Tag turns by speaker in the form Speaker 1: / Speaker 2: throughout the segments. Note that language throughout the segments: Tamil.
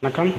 Speaker 1: வணக்கம்.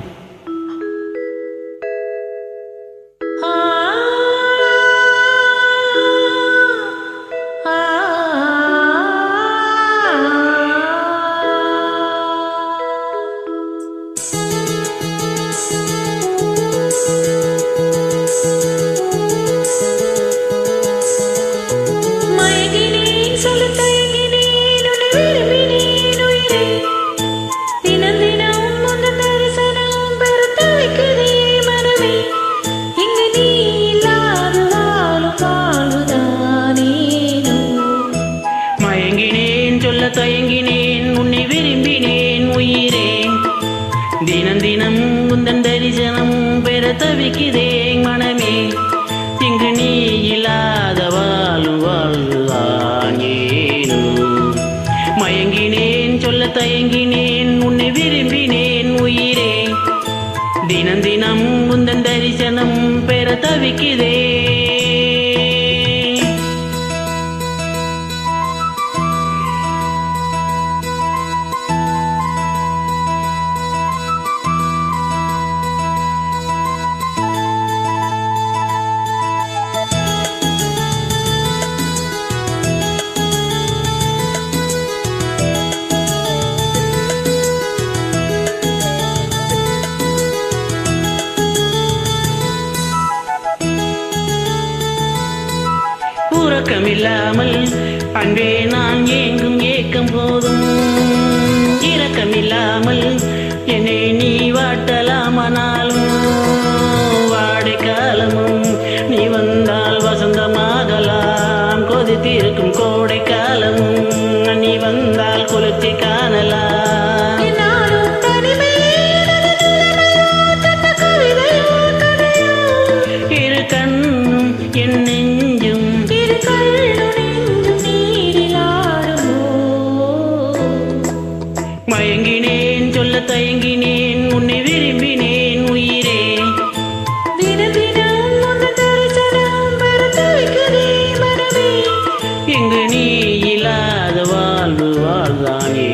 Speaker 2: தயங்கினேன் உன்னை விரும்பினேன் உயிரே, தினம் தினம் உந்தன் தரிசனம் பெற தவிக்கிறேன் மனமே. இங்கு நீ இல்லாத வாழும் வாழ்வான் ஏனோ. மயங்கினேன் சொல்ல தயங்கினேன் உன்னை விரும்பினேன் உயிரே, தினம் தினம் உந்தன் தரிசனம் பெற தவிக்கிறேன். உறக்கமில்லாமல் அன்பே நான் ஏங்கும் ஏக்கம் போதும், இரக்கமில்லாமல் என்னை நீ வாட்டலாமனாலும், வாடை காலமும் நீ வந்தால் வசந்தமாகலாம், கொதித்திருக்கும் கோடை காலமும் நீ வந்தால் குளிர்ச்சி காணலாம். இரு கண்ணும் என் நெஞ்சும் மயங்கினேன் சொல்ல தயங்கினேன் உன்னை விரும்பினேன் உயிரே,
Speaker 3: தினம் தினம் உந்தன் தரிசனம் பெற தவிக்கிறேன் மனமே.
Speaker 2: இங்கு நீ இல்லாத வாழ்வு வாழ்தானே.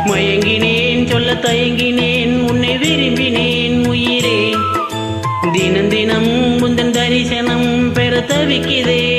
Speaker 2: மயங்கினேன் சொல்ல தயங்கினேன் உன்னை விரும்பினேன் உயிரே, தினம் தினம் உந்தன் தரிசனம் பெற தவிக்கிறேன்.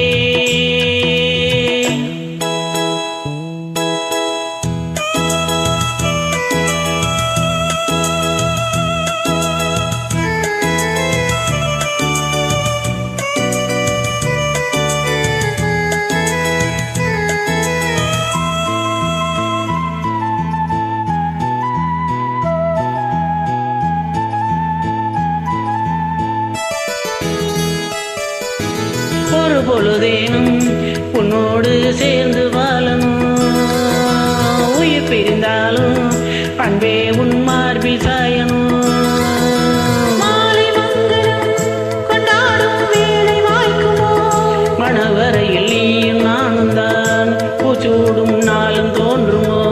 Speaker 2: ஒரு பொழுதேனும் உன்னோடு சேர்ந்து வாழணும், உயிர் பிரிந்தாலும் அன்பே உன் மார்பில் சாயணும்.
Speaker 3: மாலை மங்களம் கொண்டாடும் வேளை வாய்க்குமோ,
Speaker 2: மணவரையில் நீயும் நானும் தான் பூச்சூடும் நாளும் தோன்றுமோ.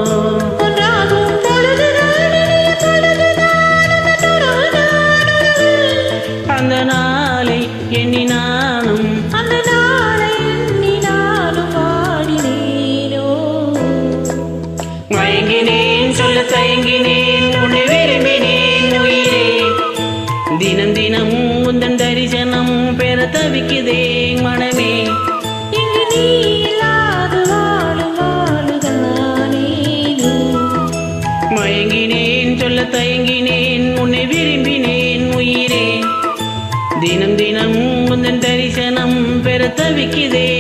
Speaker 3: ஒன்றாகும் பொழுதுதான் இனிய பொழுதுதான் அந்த துறவுதான் உறவு.
Speaker 2: அந்த நாளை எண்ணி நானும்
Speaker 3: அந்த நாளை எண்ணி நானும் வாடினேனோ.
Speaker 2: மயங்கினேன் சொல்ல தயங்கினேன் உன்னை விரும்பினேன் உயிரே, தினம் தினம் உந்தன் தரிசனம் பெற தவிக்கிறேன் மனமே.
Speaker 3: இங்கு நீ இல்லாத வாழும் வாழுதானேனோ.
Speaker 2: மயங்கினேன் சொல்ல தயங்கினேன் உன்னை விரும்பினேன் உயிரே, தினம் தினம் உந்தன் தரிசனம் பெற தவிக்கிறேன்.